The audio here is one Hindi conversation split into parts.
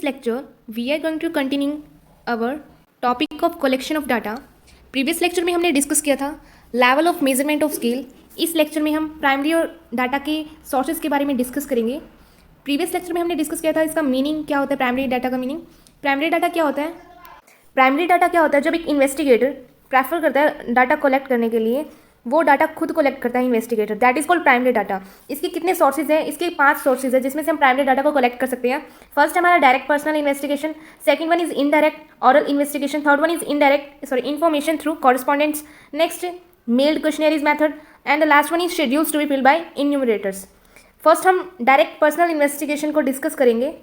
lecture, we are going to continue our topic of collection of data. Previous lecture में हमने डिस्कस किया था level of measurement of scale. इस लेक्चर में हम प्राइमरी और डाटा के सोर्सेज के बारे में डिस्कस करेंगे. प्रीवियस लेक्चर में हमने डिस्कस किया था इसका मीनिंग क्या होता है. प्राइमरी डाटा का मीनिंग, प्राइमरी डाटा क्या होता है. प्राइमरी डाटा क्या होता है, जब एक इन्वेस्टिगेटर प्रेफर करता है डाटा कलेक्ट करने के लिए, वो डाटा खुद कलेक्ट करता है investigator, that is called primary data. इसके कितने सोर्सेज हैं, इसके 5 सोर्सेज है जिसमें से हम प्राइमरी डाटा को कलेक्ट कर सकते हैं. फर्स्ट हमारा direct personal investigation, second one is indirect oral investigation, third one is information through correspondents, next mailed questionnaires method, and the last one is schedules to be filled by enumerators. First हम डायरेक्ट पर्सनल इन्वेस्टिगेशन को डिस्कस करेंगे.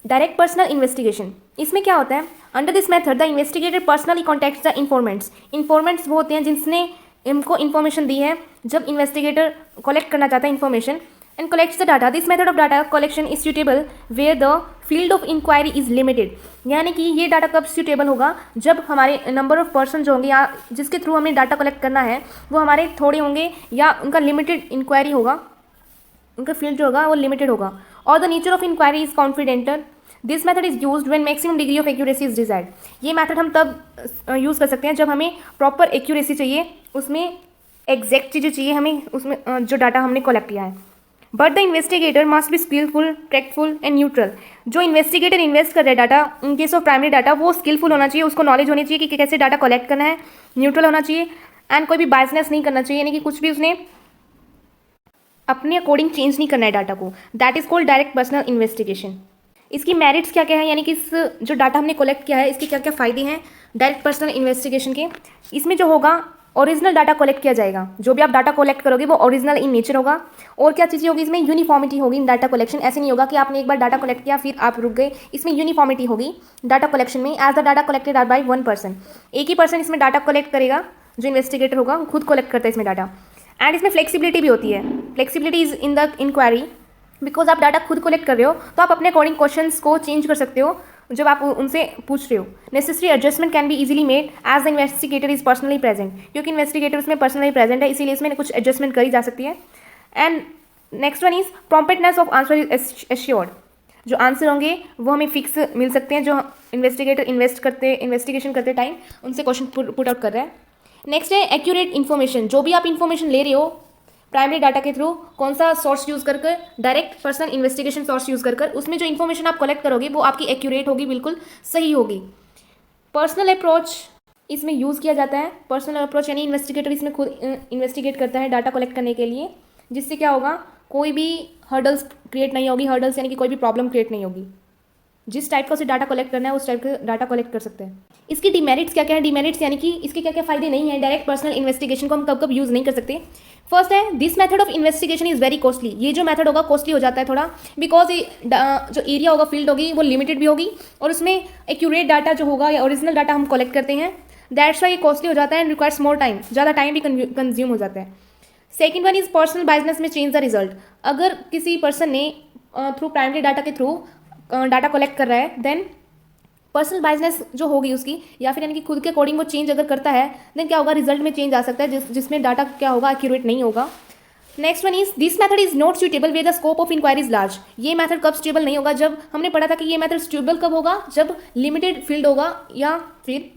डायरेक्ट पर्सनल इन्वेस्टिगेशन, इसमें क्या होता है. Under this method the investigator personally contacts the informants. Informants वो होते हैं जिसने इनको इन्फॉर्मेशन दी है जब इन्वेस्टिगेटर कलेक्ट करना चाहता है information, and collects the data. This method of data collection is suitable where the field of inquiry is limited. यानी कि ये डाटा कब सूटेबल होगा, जब हमारे नंबर ऑफ पर्सन जो होंगे या जिसके थ्रू हमें डाटा कलेक्ट करना है वो हमारे थोड़े होंगे या उनका लिमिटेड इंक्वायरी होगा, उनका फील्ड जो होगा वो लिमिटेड होगा, और the nature of inquiry is confidential. This method is used when maximum degree of accuracy is desired. ये मेथड हम तब यूज़ कर सकते हैं जब हमें प्रॉपर एक्यूरेसी चाहिए, उसमें एग्जैक्ट चीज़ें चाहिए हमें, उसमें जो डाटा हमने कलेक्ट किया है. But the investigator must be skilful, tactful and neutral. जो इन्वेस्टिगेटर इन्वेस्ट कर रहे हैं data, in case of primary data, वो स्किलफुल होना चाहिए, उसको नॉलेज होनी चाहिए कि कैसे डाटा कलेक्ट करना है, न्यूट्रल होना चाहिए, एंड कोई भी बायसनेस नहीं करना चाहिए, यानी कि कुछ भी उसने अपने अकॉर्डिंग चेंज नहीं करना है डाटा को. That is called direct personal investigation. इसकी मेरिट्स क्या क्या है, यानी कि इस जो डाटा हमने कलेक्ट किया है इसके क्या क्या फ़ायदे हैं डायरेक्ट पर्सनल इन्वेस्टिगेशन के. इसमें जो होगा ओरिजिनल डाटा कलेक्ट किया जाएगा, जो भी आप डाटा कलेक्ट करोगे वो ओरिजिनल इन नेचर होगा. और क्या चीज़ें होगी इसमें, यूनिफॉर्मिटी होगी इन डाटा कलेक्शन. ऐसे नहीं होगा कि आपने एक बार डाटा कलेक्ट किया फिर आप रुक गए. इसमें यूनिफॉर्मिटी होगी डाटा कलेक्शन में. As the data collected are by one person, एक ही पर्सन इसमें डाटा कलेक्ट करेगा, जो इन्वेस्टिगेटर होगा खुद कलेक्ट करता है इसमें डाटा. एंड इसमें फ्लेक्सिबिलिटी भी होती है. Flexibility is in the inquiry, because आप डाटा खुद कलेक्ट कर रहे हो तो आप अपने अकॉर्डिंग क्वेश्चंस को चेंज कर सकते हो जब आप उनसे पूछ रहे हो. Necessary adjustment can be easily made as the investigator is personally present. क्योंकि इन्वेस्टिगेटर उसमें पर्सनली प्रेजेंट है, इसीलिए इसमें कुछ एडजस्टमेंट करी जा सकती है. And next one is promptness of answer is assured. जो आंसर होंगे वो हमें फिक्स मिल सकते हैं, जो इन्वेस्टिगेटर इन्वेस्टिगेशन करते टाइम उनसे क्वेश्चन पुट आउट कर रहा है. नेक्स्ट है एक्यूरेट इन्फॉर्मेशन. जो भी आप इन्फॉर्मेशन ले रहे हो प्राइमरी डाटा के थ्रू, कौन सा सोर्स यूज़ कर direct personal investigation source use कर उसमें जो इन्फॉर्मेशन आप कलेक्ट करोगे वो आपकी एक्यूरेट होगी, बिल्कुल सही होगी. पर्सनल अप्रोच इसमें यूज़ किया जाता है. पर्सनल अप्रोच यानी इन्वेस्टिगेटर इसमें खुद इन्वेस्टिगेट करता है डाटा कलेक्ट करने के लिए, जिससे क्या होगा, कोई भी हर्डल्स क्रिएट नहीं होगी. हर्डल्स यानी कि कोई भी प्रॉब्लम क्रिएट नहीं होगी. जिस टाइप का उसे डाटा कलेक्ट करना है उस टाइप का डाटा कलेक्ट कर सकते हैं. इसकी डिमेरिट्स क्या क्या है. डिमेरिट्स यानी कि इसके क्या क्या फ़ायदे नहीं है. डायरेक्ट पर्सनल इन्वेस्टिगेशन को हम कब कब यूज़ नहीं कर सकते. फर्स्ट है, this method of investigation is very costly. ये जो मेथड होगा कॉस्टली हो जाता है थोड़ा, बिकॉज जो एरिया होगा, फील्ड होगी, वो लिमिटेड भी होगी, और उसमें एक्यूरेट डाटा जो होगा या ओरिजिनल डाटा हम कलेक्ट करते हैं, दैट्स वाई ये कॉस्टली हो जाता है एंड रिक्वायर्स मोर टाइम. ज़्यादा टाइम भी कंज्यूम हो जाता है. Second one is personal biasness में चेंज द रिजल्ट. अगर किसी पर्सन ने थ्रू प्राइमरी डाटा के थ्रू डाटा कलेक्ट कर रहा है, देन पर्सनल बायसनेस जो होगी उसकी, या फिर यानी कि खुद के अकॉर्डिंग वो चेंज अगर करता है, देन क्या होगा, रिजल्ट में चेंज आ सकता है, जिसमें डाटा क्या होगा, एक्यूरेट नहीं होगा. Next one is this method is not suitable where the scope of inquiry is large. ये मेथड कब सूटेबल नहीं होगा, जब हमने पढ़ा था कि ये मेथड सूटेबल कब होगा, जब लिमिटेड फील्ड होगा या फिर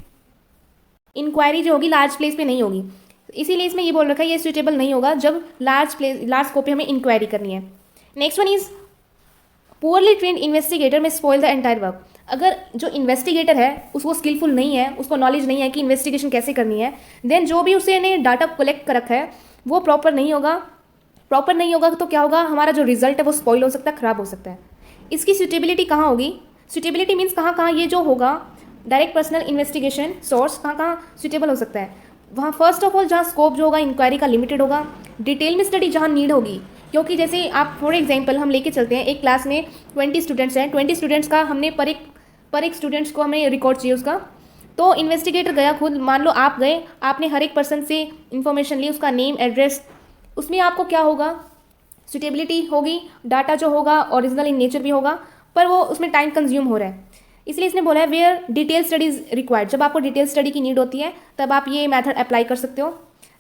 इंक्वायरी जो होगी लार्ज प्लेस पे नहीं होगी. इसीलिए इसमें ये बोल रखा है ये सूटेबल नहीं होगा जब लार्ज स्कोप पे हमें इंक्वायरी करनी है. Next one is poorly trend investigator में स्पॉइल द एंटायर वर्क. अगर जो इन्वेस्टिगेटर है उसको स्किलफुल नहीं है, उसको नॉलेज नहीं है कि इन्वेस्टिगेशन कैसे करनी है, देन जो भी उसने डाटा कलेक्ट कर रखा है वो प्रॉपर नहीं होगा. प्रॉपर नहीं होगा तो क्या होगा, हमारा जो रिजल्ट है वो स्पॉइल हो सकता है, ख़राब हो सकता है. इसकी सूटेबिलिटी कहाँ होगी. सूटेबिलिटी मीन्स कहाँ कहाँ ये जो होगा डायरेक्ट पर्सनल इन्वेस्टिगेशन सोर्स कहाँ कहाँ सूटेबल हो सकता है. वहाँ फर्स्ट ऑफ ऑल जहाँ स्कोप जो होगा इंक्वायरी का लिमिटेड होगा. डिटेल में स्टडी जहाँ नीड होगी, क्योंकि जैसे आप फॉर एग्जांपल हम लेके चलते हैं, एक क्लास में 20 स्टूडेंट्स हैं, 20 स्टूडेंट्स का हमने पर एक स्टूडेंट्स को हमें रिकॉर्ड चाहिए उसका. तो इन्वेस्टिगेटर गया खुद, मान लो आप गए, आपने हर एक पर्सन से इन्फॉर्मेशन ली, उसका नेम, एड्रेस, उसमें आपको क्या होगा, सूटेबिलिटी होगी, डाटा जो होगा ओरिजिनल इन नेचर भी होगा, पर वो उसमें टाइम कंज्यूम हो रहा है. इसलिए इसने बोला है where detail study is required. जब आपको डिटेल स्टडी की नीड होती है तब आप ये मेथड अप्लाई कर सकते हो.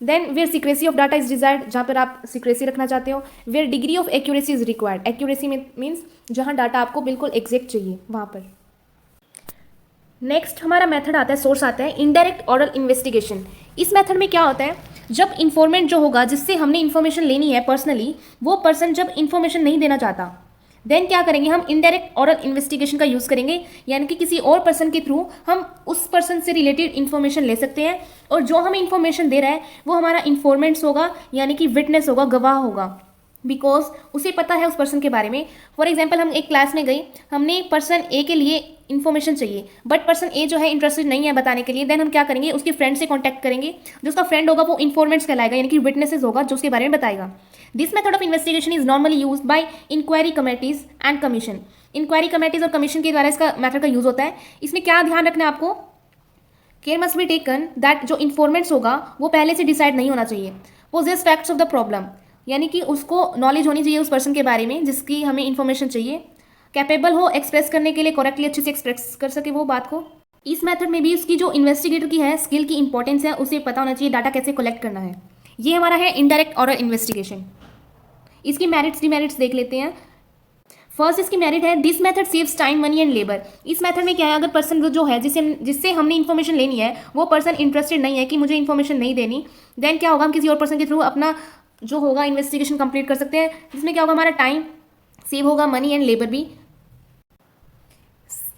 Then where secrecy of data is desired, जहाँ पर आप सीक्रेसी रखना चाहते हो. Where degree of accuracy is required, accuracy means जहाँ डाटा आपको बिल्कुल एग्जैक्ट चाहिए वहाँ पर. नेक्स्ट हमारा मेथड आता है, सोर्स आता है इनडायरेक्ट ऑरल इन्वेस्टिगेशन. इस मेथड में क्या होता है, जब इन्फॉर्मेंट जो होगा जिससे हमने इन्फॉर्मेशन लेनी है पर्सनली, वो पर्सन जब इन्फॉर्मेशन नहीं देना चाहता, देन क्या करेंगे, हम इनडायरेक्ट ऑरल इन्वेस्टिगेशन का यूज़ करेंगे. यानी कि किसी और पर्सन के थ्रू हम उस पर्सन से रिलेटेड इन्फॉर्मेशन ले सकते हैं, और जो हमें इन्फॉर्मेशन दे रहा है वो हमारा इन्फॉर्मेंट्स होगा, यानी कि विटनेस होगा, गवाह होगा, बिकॉज उसे पता है उस पर्सन के बारे में. फॉर एग्जाम्पल हम एक क्लास में गई, हमने पर्सन ए के लिए इन्फॉर्मेशन चाहिए, बट पर्सन ए जो है इंटरेस्टेड नहीं है बताने के लिए, देन हम क्या करेंगे, उसके फ्रेंड से कॉन्टैक्ट करेंगे. जो उसका फ्रेंड होगा वो इन्फॉर्मेंट्स कहलाएगा, यानी कि विटनेसेस होगा जो उसके बारे में बताएगा. This method of investigation is normally use by inquiry committees and commission. Inquiry committees और कमीशन के द्वारा इसका मेथड का यूज होता है. इसमें क्या ध्यान रखना है आपको, care must be taken that जो इन्फॉर्मेंट्स होगा वो पहले से डिसाइड नहीं होना चाहिए. Possess facts of the problem, यानी कि उसको नॉलेज होनी चाहिए उस पर्सन के बारे में जिसकी हमें इन्फॉर्मेशन चाहिए. कैपेबल हो एक्सप्रेस करने के लिए, करेक्टली अच्छे से एक्सप्रेस कर सके वो बात को. इस मेथड में भी उसकी जो इन्वेस्टिगेटर की है स्किल की इंपॉर्टेंस है, उसे पता होना चाहिए डाटा कैसे कलेक्ट करना है. ये हमारा है इनडायरेक्ट ऑरल इन्वेस्टिगेशन. इसकी मेरिट्स डिमेरिट्स देख लेते हैं. फर्स्ट इसकी मेरिट है, this method saves time money and labour. इस मेथड में क्या है, अगर पर्सन जो है जिससे हमने इन्फॉर्मेशन लेनी है वो पर्सन इंटरेस्टेड नहीं है कि मुझे इन्फॉर्मेशन नहीं देनी, देन क्या होगा, हम किसी और पर्सन के थ्रू अपना जो होगा इन्वेस्टिगेशन कंप्लीट कर सकते हैं, जिसमें क्या होगा, हमारा टाइम सेव होगा, मनी एंड लेबर भी.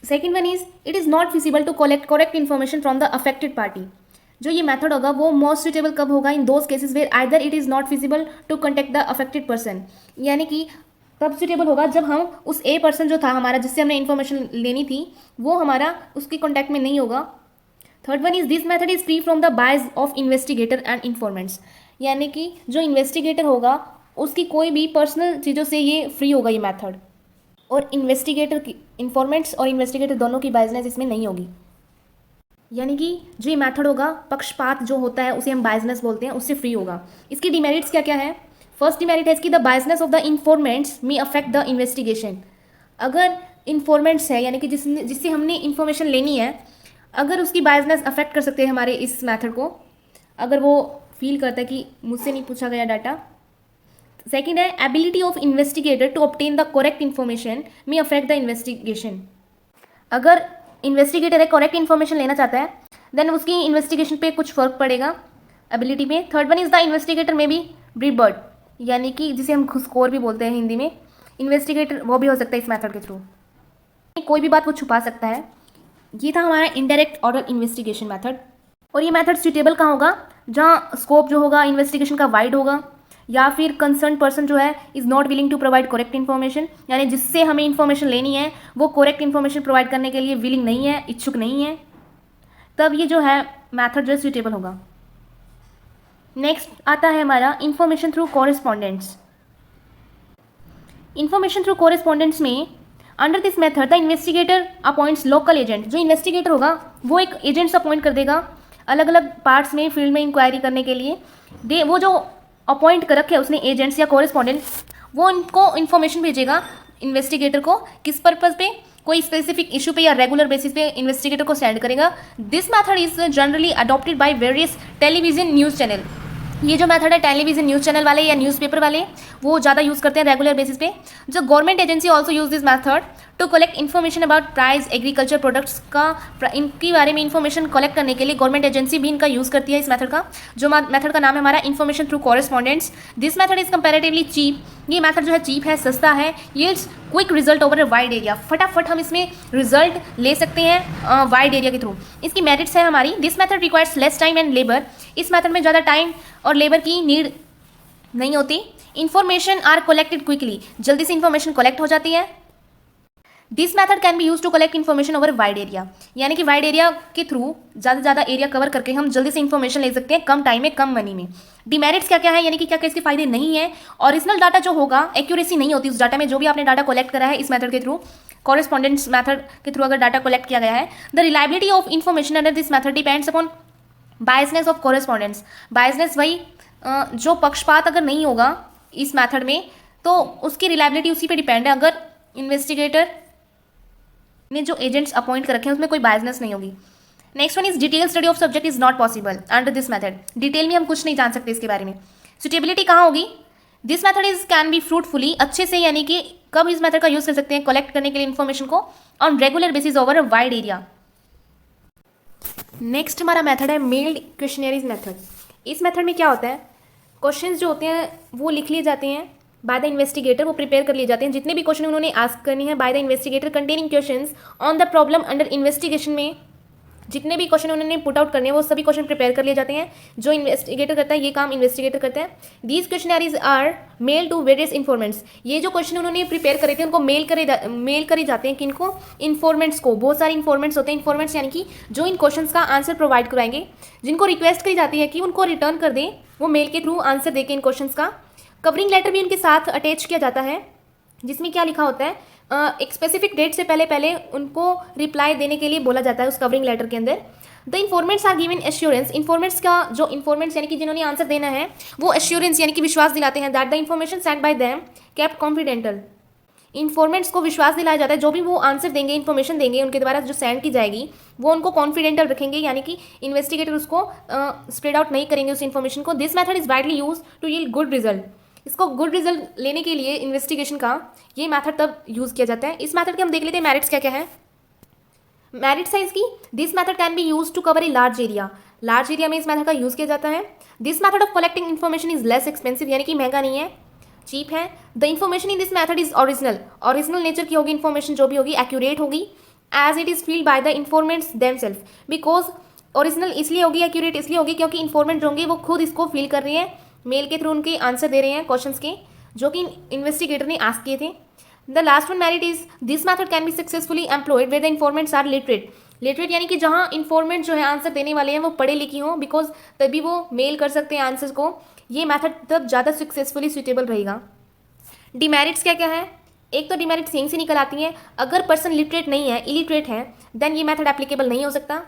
Second one is, it is not feasible to collect correct information from the affected party. जो ये मेथड होगा वो मोस्ट सुटेबल कब होगा, in those cases where either it is not feasible to contact the affected person. यानी कि तब सुटेबल होगा जब हम उस ए पर्सन जो था हमारा जिससे हमने इन्फॉर्मेशन लेनी थी वो हमारा उसके कॉन्टैक्ट में नहीं होगा. Third one is, this method is free from the bias of investigator and informants. यानी कि जो इन्वेस्टिगेटर होगा उसकी कोई भी पर्सनल चीज़ों से ये फ्री होगा ये मेथड, और इन्वेस्टिगेटर की इन्फॉर्मेंट्स और इन्वेस्टिगेटर दोनों की बायसनेस इसमें नहीं होगी. यानी कि जो ये मेथड होगा, पक्षपात जो होता है उसे हम बायसनेस बोलते हैं, उससे फ्री होगा. इसकी डिमेरिट्स क्या क्या है. फर्स्ट डिमेरिट है इसकी, the biasness of the informants may affect the investigation. अगर इन्फॉर्मेंट्स है यानी कि जिससे हमने इन्फॉर्मेशन लेनी है, अगर उसकी बायसनेस अफेक्ट कर सकते हैं हमारे इस मेथड को, अगर वो फील करता है कि मुझसे नहीं पूछा गया डाटा. सेकेंड है, ability of investigator to obtain the correct information may affect the investigation. अगर इन्वेस्टिगेटर है करेक्ट इन्फॉर्मेशन लेना चाहता है, देन उसकी इन्वेस्टिगेशन पे कुछ फर्क पड़ेगा एबिलिटी में. Third one is the investigator में बी ब्रीबर्ड, यानी कि जिसे हम घुसखोर भी बोलते हैं हिंदी में. इन्वेस्टिगेटर वो भी हो सकता है इस मेथड के थ्रू, कोई भी बात को छुपा सकता है. ये था हमारा इनडायरेक्ट ऑरल इन्वेस्टिगेशन मेथड. और ये मेथड सुटेबल कहाँ होगा, जहाँ स्कोप जो होगा इन्वेस्टिगेशन का वाइड होगा, या फिर कंसर्न पर्सन जो है is not willing to provide correct information, यानी जिससे हमें इन्फॉर्मेशन लेनी है वो करेक्ट इन्फॉर्मेशन प्रोवाइड करने के लिए विलिंग नहीं है, इच्छुक नहीं है, तब ये जो है मेथड जो है सुटेबल होगा. नेक्स्ट आता है हमारा information through correspondents. Information through correspondents में under this method the investigator appoints local agent. जो इन्वेस्टिगेटर होगा वो एक एजेंट्स अपॉइंट कर देगा अलग अलग पार्ट्स में फील्ड में इंक्वायरी करने के लिए. वो जो अपॉइंट कर रखे उसने एजेंट्स या कॉरेस्पॉन्डेंट, वो उनको इन्फॉर्मेशन भेजेगा इन्वेस्टिगेटर को, किस पर्पज़ पे, कोई स्पेसिफिक इशू पे या रेगुलर बेसिस पे इन्वेस्टिगेटर को सेंड करेगा. This method is generally adopted by various television news channel. ये जो मेथड है टेलीविजन न्यूज़ चैनल वाले या न्यूज़पेपर वाले वो ज़्यादा यूज़ करते हैं रेगुलर बेसिस पे. जो government agency also use this method to collect information about price agriculture products का, इनके बारे में इन्फॉर्मेशन कलेक्ट करने के लिए गवर्नमेंट एजेंसी भी इनका यूज़ करती है इस मेथड का. जो मेथड का नाम है हमारा information through correspondents. This method is comparatively cheap. ये मेथड जो है चीप है, सस्ता है. Yields quick result over a wide area. फटाफट हम इसमें रिजल्ट ले सकते हैं वाइड एरिया के थ्रू. इसकी मेरिट्स है हमारी, this method requires less time and labour. इस मेथड में ज़्यादा टाइम और लेबर की नीड नहीं होती. इन्फॉर्मेशन आर कलेक्टेड क्विकली, जल्दी से इन्फॉर्मेशन कलेक्ट हो जाती है. This method can be use to collect information over wide area, यानी कि वाइड एरिया के थ्रू ज़्यादा से ज़्यादा एरिया कवर करके हम जल्दी से इन्फॉर्मेशन ले सकते हैं कम टाइम में कम मनी में. डिमेरिट्स क्या क्या है, यानी कि क्या क्या इसके फायदे नहीं है. ओरिजिनल डाटा जो होगा एक्यूरेसी नहीं होती उस डाटा में, जो भी आपने डाटा कलेक्ट करा है इस मेथड के थ्रू, कॉरेस्पॉन्डेंस मेथड के थ्रू अगर डाटा कलेक्ट किया गया है. The reliability of information under this method depends upon biasness of correspondence. Biasness वही जो पक्षपात अगर नहीं होगा इस मेथड में तो उसकी रिलायबिलिटी उसी पे डिपेंड है. अगर इन्वेस्टिगेटर ने जो एजेंट्स अपॉइंट कर रखे हैं उसमें कोई बायसनेस नहीं होगी. Next one is detail study of subject is not possible under this method. Detail में हम कुछ नहीं जान सकते इसके बारे में। सुटेबिलिटी कहाँ होगी? This method is can be fruitfully, अच्छे से, यानी कि कब इस मेथड का यूज कर सकते हैं? कलेक्ट करने के लिए इन्फॉर्मेशन को on regular basis over a wide area. Next हमारा मेथड है मेल्ड क्वेश्चनरीज मेथड। इस मेथड में क्या होता है? क्वेश्चंस जो होते हैं वो लिख लिए जाते हैं बाय द इन्वेस्टिगेटर, वो प्रिपेयर कर लिए जाते हैं। जितने भी क्वेश्चन उन्होंने आस्क करने हैं by the investigator containing questions on the problem under investigation में जितने भी क्वेश्चन उन्होंने पुट आउट करने हैं वो सभी क्वेश्चन प्रिपेयर कर लिए जाते हैं। जो इन्वेस्टिगेटर करता है ये काम इन्वेस्टिगेटर करता है। These questionnaires are mail to various informants. ये जो क्वेश्चन उन्होंने प्रिपेयर करे थे उनको मेल करे जाते हैं किनको? इन्फॉर्मेंट्स को। बहुत सारे इन्फॉर्मेंट्स होते हैं। इन्फॉर्मेंट्स यानी कि जो इन क्वेश्चन का आंसर प्रोवाइड करवाएंगे, जिनको रिक्वेस्ट करी जाती है कि उनको रिटर्न कर दें, वो मेल के थ्रू आंसर देके इन क्वेश्चन का। कवरिंग लेटर भी उनके साथ अटैच किया जाता है, जिसमें क्या लिखा होता है? एक स्पेसिफिक डेट से पहले उनको रिप्लाई देने के लिए बोला जाता है उस कवरिंग लेटर के अंदर। The informants are given assurance. Informants का जो इन्फॉर्मेंट्स यानी कि जिन्होंने आंसर देना है वो एश्योरेंस यानी कि विश्वास दिलाते हैं that the information send by them kept confidential. Informants को विश्वास दिलाया जाता है जो भी वो आंसर देंगे, इन्फॉर्मेशन देंगे, उनके द्वारा जो सेंड की जाएगी वो उनको कॉन्फिडेंटल रखेंगे, यानी कि इन्वेस्टिगेटर उसको स्प्रेड आउट नहीं करेंगे उस इन्फॉर्मेशन को। This method is widely use to yield good result. इसको गुड रिजल्ट लेने के लिए इन्वेस्टिगेशन का ये मेथड तब यूज किया जाता है। इस मेथड के हम देख लेते हैं मेरिट्स क्या क्या है। मेरिट साइंस की this method can be use to cover a large area. Large area में इस मेथड का यूज किया जाता है। This method of collecting information is less expensive, यानी कि महंगा नहीं है, चीप है। The information in this method is original. Original nature की होगी इन्फॉर्मेशन, जो भी होगी एक्यूरेट होगी as it is filled by the informants themselves. Because original इसलिए होगी, एक्यूरेट इसलिए होगी क्योंकि इन्फॉर्मेंट होंगे वो खुद इसको फील कर रही है, मेल के थ्रू उनके आंसर दे रहे हैं क्वेश्चंस के जो कि इन्वेस्टिगेटर ने आस्क किए थे। The last one merit is this method can be successfully employed where the informants are literate. Literate यानी कि जहाँ इन्फॉर्मेंट जो है आंसर देने वाले हैं वो पढ़े लिखे हों, बिकॉज तभी वो मेल कर सकते हैं आंसर्स को। ये मेथड तब ज़्यादा सक्सेसफुली सुटेबल रहेगा। डिमेरिट्स क्या क्या है? एक तो डिमेरिट्स यहीं से निकल आती हैं, अगर पर्सन लिटरेट नहीं है, इलिटरेट है, देन ये मेथड एप्लीकेबल नहीं हो सकता।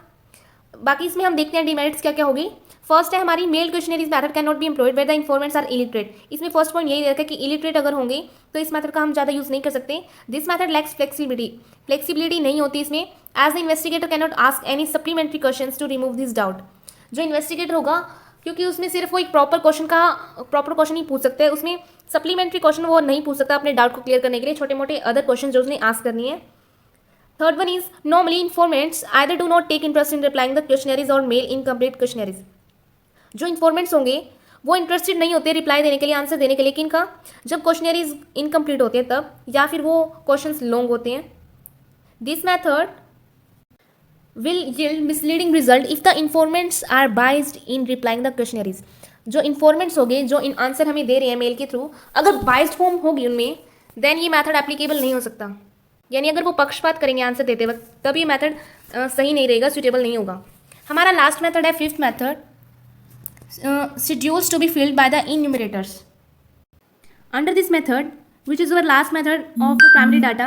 बाकी इसमें हम देखते हैं डिमेरिट्स क्या क्या होगी। फर्स्ट है हमारी mail questionnaires method can not be employed where the informants are illiterate. इसमें फर्स्ट पॉइंट यही रहता है कि इलिटरेट अगर होंगे तो इस मेथड का हम ज़्यादा यूज़ नहीं कर सकते। दिस मेथड लैक्स फ्लेक्सिबिलिटी नहीं होती इसमें, as the investigator can not ask any supplementary questions to remove this doubt. जो इन्वेस्टिगेटर होगा, क्योंकि उसमें सिर्फ वो एक प्रॉपर क्वेश्चन ही पूछ सकते हैं, उसमें सप्लीमेंट्री क्वेश्चन वो नहीं पूछ सकता अपने डाउट को क्लियर करने के लिए, छोटे मोटे अदर क्वेश्चन जो उसने आस्क करनी है। Third one is normally informants either do not take interest in replying the questionnaires और मेल इनकम्प्लीट क्वेश्चनरीज। जो इन्फॉर्मेंट्स होंगे वो इंटरेस्टेड नहीं होते रिप्लाई देने के लिए, आंसर देने के लिए, किनका? जब क्वेश्चनरीज इनकम्प्लीट होते हैं तब, या फिर वो क्वेश्चंस लॉन्ग होते हैं। This method will yield misleading result if the informants are biased in replying the questionnaires. जो इन्फॉर्मेंट्स होंगे जो इन आंसर हमें दे रहे हैं मेल के थ्रू, अगर बाइज्ड फॉर्म होगी उनमें, देन ये मेथड एप्लीकेबल नहीं हो सकता। यानी अगर वो पक्षपात करेंगे आंसर देते वक्त, तब ये मेथड सही नहीं रहेगा, सुटेबल नहीं होगा। हमारा लास्ट मेथड है fifth method, schedules to be filled by the enumerators. Under this method, which is our last method of primary data,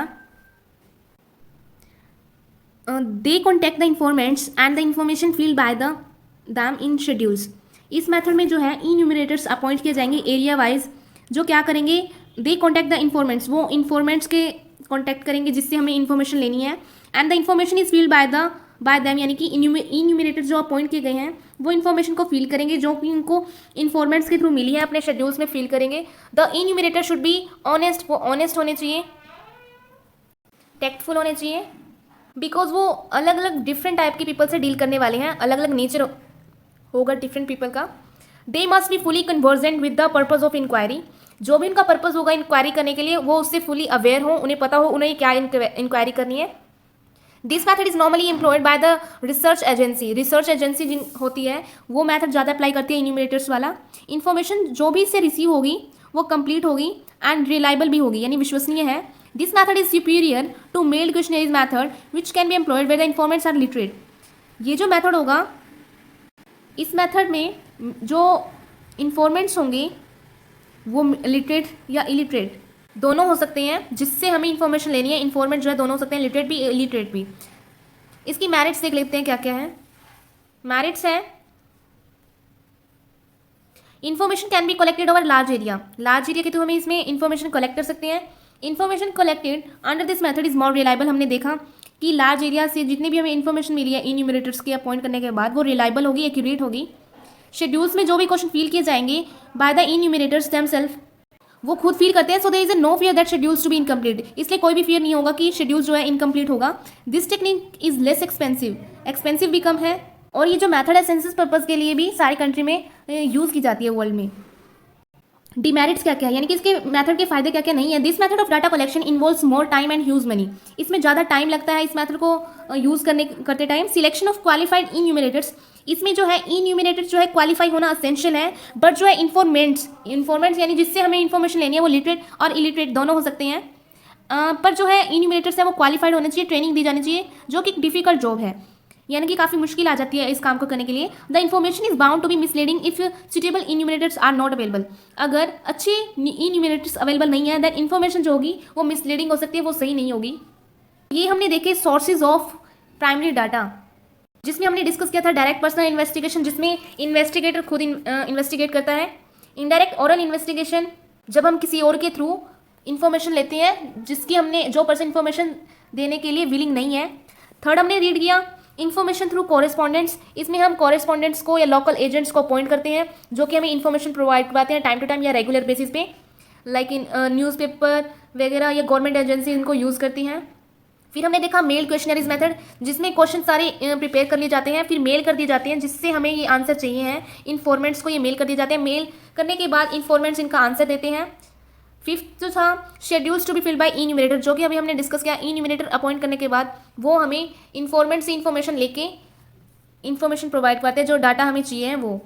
they contact the informants and the information filled by them in schedules. इस मेथड में जो है enumerators अपॉइंट किए जाएंगे एरिया वाइज, जो क्या करेंगे? दे कॉन्टैक्ट द इन्फॉर्मेंट्स, वो इन्फॉर्मेंट्स के कॉन्टैक्ट करेंगे जिससे हमें इन्फॉर्मेशन लेनी है, and the information is filled bye them, यानी कि इन्यूमिनेटर जो अपॉइंट किए गए हैं वो इन्फॉर्मेशन को फिल करेंगे जो कि उनको इन्फॉर्मेंट्स के थ्रू मिली है, अपने शेड्यूल्स में फिल करेंगे। द इन्यूमिनेटर शुड बी ऑनेस्ट, वो ऑनेस्ट होने चाहिए, टेक्टफुल होने चाहिए, बिकॉज वो अलग अलग डिफरेंट टाइप के पीपल से डील करने वाले हैं, अलग अलग नेचर होगा डिफरेंट पीपल का। They must be fully convergent with the purpose of inquiry. जो भी उनका पर्पज होगा इंक्वायरी करने के लिए वो उससे फुली अवेयर हो, उन्हें पता हो उन्हें क्या इंक्वायरी करनी है। This method is normally employed by the research agency. Research agency जिन होती है वो मैथड ज़्यादा अप्लाई करती है इन्यूमिनेटर्स वाला। इन्फॉर्मेशन जो भी इससे रिसीव होगी वो कंप्लीट होगी एंड रिलायबल भी होगी, यानी विश्वसनीय है। This method is superior to mailed questionnaires method which can be employed where the informants are literate. ये जो मैथड होगा, इस मैथड में जो इन्फॉर्मेंट्स होंगे वो लिटरेट या इलिटरेट दोनों हो सकते हैं, जिससे हमें इन्फॉर्मेशन लेनी है। इन्फॉर्मेंट जो है दोनों हो सकते हैं, लिटरेट भी इलिटरेट भी। इसकी मेरिट्स देख लेते हैं क्या क्या है। मेरिट्स है information can be collected over large area. Large area के थ्रू हमें इसमें इन्फॉर्मेशन कलेक्ट कर सकते हैं। Information collected under this method is more reliable. हमने देखा कि लार्ज एरिया से जितनी भी हमें इन्फॉर्मेशन मिली है इन्यूमरेटर्स के अपॉइंट करने के बाद वो रिलायबल होगी, एक्यूरेट होगी। शेड्यूल्स में जो भी क्वेश्चन फिल किए जाएंगे बाय द इन्यूमरेटर्स देमसेल्फ, वो खुद फील करते हैं, so there is no fear that schedules to be incomplete, इसलिए कोई भी फियर नहीं होगा कि शेड्यूल जो है इनकम्प्लीट होगा। This technique is less expensive, expensive भी कम है, और ये जो मेथड है सेंसस पर्पज के लिए भी सारी कंट्री में यूज़ की जाती है वर्ल्ड में। डिमेरिट्स क्या क्या है, यानी कि इसके मेथड के फायदे क्या क्या नहीं है। This method of data collection involves more time and huge money, इसमें ज़्यादा टाइम लगता है इस मेथड को यूज़ करते टाइम। सिलेक्शन ऑफ क्वालिफाइड इन्यूमरेटर्स, इसमें जो है इन्यूमरेटर्स जो है क्वालिफाई होना असेंशियल है, बट जो है इन्फॉर्मेंट्स यानी जिससे हमें इन्फॉर्मेशन लेनी है वो लिटरेट और इलिटरेट दोनों हो सकते हैं, पर जो है इन्यूमरेटर्स है वो क्वालिफाइड होने चाहिए, ट्रेनिंग दी जानी चाहिए, जो कि एक डिफिकल्ट जॉब है, यानी कि काफ़ी मुश्किल आ जाती है इस काम को करने के लिए। The information is bound to be misleading if suitable enumerators are not available, अगर अच्छे इन्यूमरेटर्स अवेलेबल नहीं है देन इन्फॉर्मेशन जो होगी वो मिसलीडिंग हो सकती है, वो सही नहीं होगी। ये हमने देखे सोर्सेज ऑफ प्राइमरी डाटा, जिसमें हमने डिस्कस किया था डायरेक्ट पर्सनल इन्वेस्टिगेशन, जिसमें इन्वेस्टिगेटर खुद इन्वेस्टिगेट करता है। इनडायरेक्ट ओरल इन्वेस्टिगेशन, जब हम किसी और के थ्रू इन्फॉर्मेशन लेते हैं जिसकी हमने जो पर्सन इन्फॉर्मेशन देने के लिए विलिंग नहीं है। थर्ड हमने रीड किया इन्फॉर्मेशन थ्रू कॉरेस्पॉन्डेंट्स, इसमें हम कॉरेस्पॉन्डेंट्स को या लोकल एजेंट्स को अपॉइंट करते हैं जो कि हमें इन्फॉर्मेशन प्रोवाइड करवाते हैं टाइम टू टाइम या रेगुलर बेसिस पे, लाइक इन न्यूज़पेपर वगैरह या गवर्नमेंट एजेंसी इनको यूज़ करती हैं। फिर हमने देखा मेल क्वेश्चनरीज मेथड, जिसमें क्वेश्चन सारे प्रिपेयर कर लिए जाते हैं, फिर मेल कर दिए जाते हैं जिससे हमें ये आंसर चाहिए हैं, इन्फॉर्मेंट्स को ये मेल कर दिए जाते हैं, मेल करने के बाद इन्फॉर्मेंट्स इनका आंसर देते हैं। फिफ्थ जो था schedules to be filled by enumerator, जो कि अभी हमने डिस्कस किया, इन्यूमरेटर अपॉइंट करने के बाद वो हमें इन्फॉर्मेंट से इन्फॉर्मेशन लेके इन्फॉर्मेशन प्रोवाइड करवाते हैं, जो डाटा हमें चाहिए है वो।